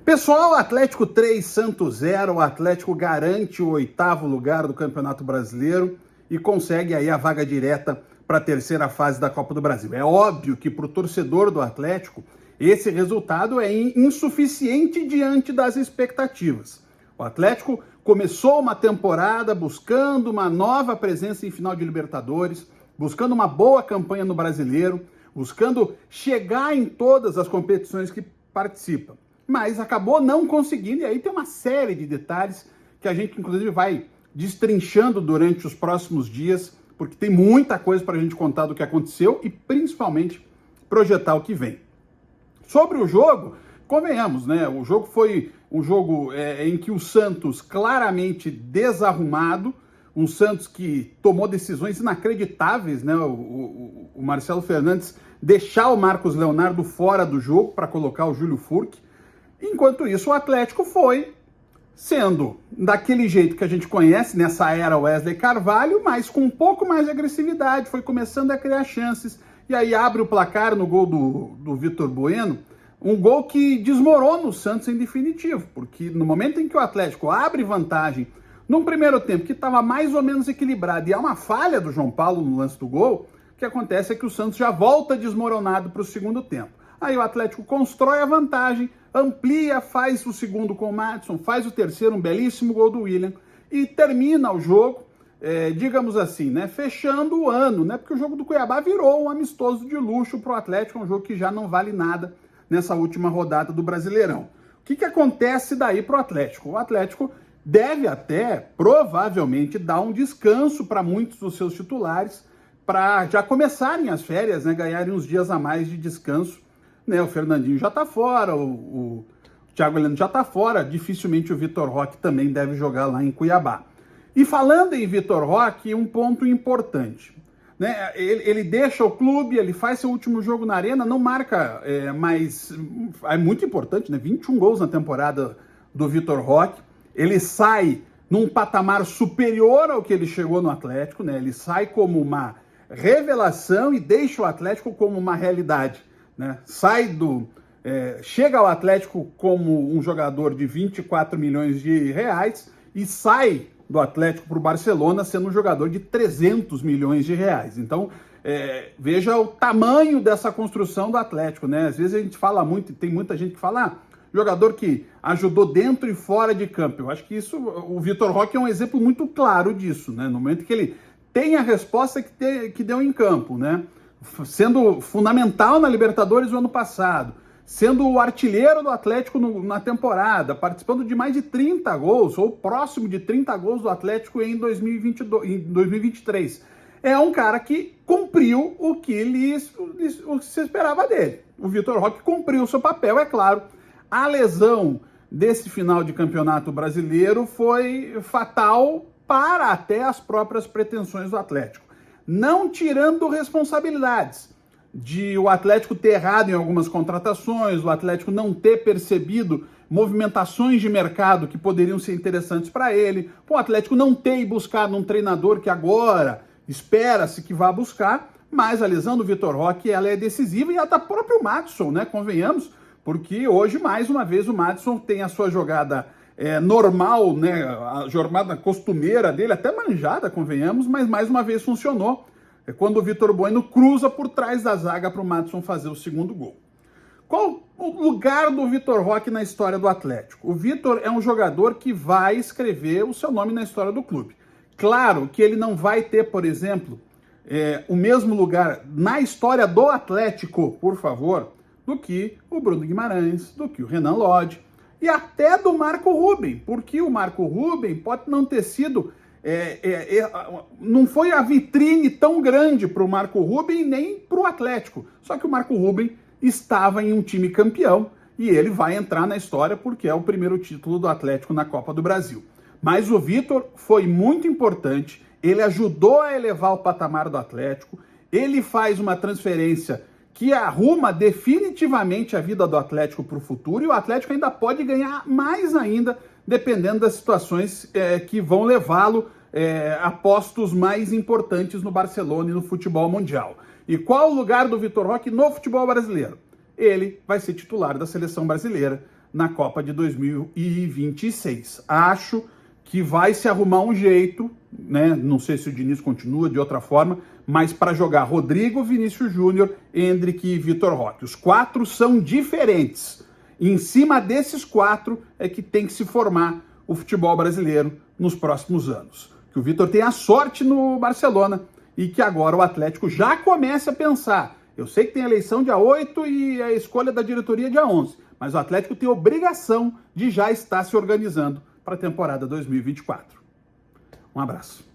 Pessoal, Atlético 3, Santos 0, o Atlético garante o 8º lugar do Campeonato Brasileiro e consegue aí a vaga direta para a terceira fase da Copa do Brasil. É óbvio que para o torcedor do Atlético, esse resultado é insuficiente diante das expectativas. O Atlético começou uma temporada buscando uma nova presença em final de Libertadores, buscando uma boa campanha no Brasileiro, buscando chegar em todas as competições que participa. Mas acabou não conseguindo, e aí tem uma série de detalhes que a gente, inclusive, vai destrinchando durante os próximos dias, porque tem muita coisa para a gente contar do que aconteceu e, principalmente, projetar o que vem. Sobre o jogo, convenhamos, né? O jogo foi um jogo em que o Santos claramente desarrumado, um Santos que tomou decisões inacreditáveis, né? O Marcelo Fernandes deixar o Marcos Leonardo fora do jogo para colocar o Júlio Furch. Enquanto isso, o Atlético foi sendo daquele jeito que a gente conhece nessa era Wesley Carvalho, mas com um pouco mais de agressividade, foi começando a criar chances, e aí abre o placar no gol do Vitor Bueno, um gol que desmorona o Santos em definitivo, porque no momento em que o Atlético abre vantagem, num primeiro tempo que estava mais ou menos equilibrado, e há uma falha do João Paulo no lance do gol, o que acontece é que o Santos já volta desmoronado para o segundo tempo. Aí o Atlético constrói a vantagem, amplia, faz o segundo com o Madison, faz o terceiro, um belíssimo gol do William, e termina o jogo, digamos assim, né, fechando o ano, né, porque o jogo do Cuiabá virou um amistoso de luxo para o Atlético, um jogo que já não vale nada nessa última rodada do Brasileirão. O que acontece daí para o Atlético? O Atlético deve até, provavelmente, dar um descanso para muitos dos seus titulares, para já começarem as férias, né, ganharem uns dias a mais de descanso. Né, o Fernandinho já está fora, o Thiago Heleno já está fora, dificilmente o Vitor Roque também deve jogar lá em Cuiabá. E falando em Vitor Roque, um ponto importante. Né, ele deixa o clube, ele faz seu último jogo na Arena, não marca, mas é muito importante, né, 21 gols na temporada do Vitor Roque. Ele sai num patamar superior ao que ele chegou no Atlético, né, ele sai como uma revelação e deixa o Atlético como uma realidade. Né? Chega ao Atlético como um jogador de 24 milhões de reais e sai do Atlético para o Barcelona sendo um jogador de 300 milhões de reais. Então, veja o tamanho dessa construção do Atlético. Né? Às vezes a gente fala muito, tem muita gente que fala, jogador que ajudou dentro e fora de campo. Eu acho que isso, o Vitor Roque é um exemplo muito claro disso, né? No momento que ele tem a resposta que deu em campo, né? Sendo fundamental na Libertadores no ano passado, sendo o artilheiro do Atlético na temporada, participando de mais de 30 gols, ou próximo de 30 gols do Atlético em 2023. É um cara que cumpriu o que se esperava dele. O Vitor Roque cumpriu o seu papel, é claro. A lesão desse final de campeonato brasileiro foi fatal para até as próprias pretensões do Atlético. Não tirando responsabilidades de o Atlético ter errado em algumas contratações, o Atlético não ter percebido movimentações de mercado que poderiam ser interessantes para ele, o Atlético não ter buscado um treinador que agora espera-se que vá buscar, mas a lesão do Vitor Roque ela é decisiva, e a da próprio Madison, né, convenhamos, porque hoje, mais uma vez, o Madison tem a sua jogada normal, né, a jornada costumeira dele, até manjada, convenhamos, mas mais uma vez funcionou. É quando o Vitor Bueno cruza por trás da zaga para o Madison fazer o segundo gol. Qual o lugar do Vitor Roque na história do Atlético? O Vitor é um jogador que vai escrever o seu nome na história do clube. Claro que ele não vai ter, por exemplo, o mesmo lugar na história do Atlético, por favor, do que o Bruno Guimarães, do que o Renan Lodge, e até do Marco Ruben, porque o Marco Ruben pode não ter sido, não foi a vitrine tão grande para o Marco Ruben nem para o Atlético, só que o Marco Ruben estava em um time campeão e ele vai entrar na história porque é o primeiro título do Atlético na Copa do Brasil. Mas o Vitor foi muito importante, ele ajudou a elevar o patamar do Atlético, ele faz uma transferência que arruma definitivamente a vida do Atlético para o futuro, e o Atlético ainda pode ganhar mais ainda, dependendo das situações que vão levá-lo a postos mais importantes no Barcelona e no futebol mundial. E qual o lugar do Vitor Roque no futebol brasileiro? Ele vai ser titular da seleção brasileira na Copa de 2026. Acho que vai se arrumar um jeito, né? Não sei se o Diniz continua de outra forma, mas para jogar Rodrigo, Vinícius Júnior, Endrick e Vitor Roque. Os 4 são diferentes. E em cima desses 4 é que tem que se formar o futebol brasileiro nos próximos anos. Que o Vitor tenha sorte no Barcelona e que agora o Atlético já comece a pensar. Eu sei que tem eleição dia 8 e a escolha da diretoria dia 11, mas o Atlético tem obrigação de já estar se organizando para a temporada 2024. Um abraço.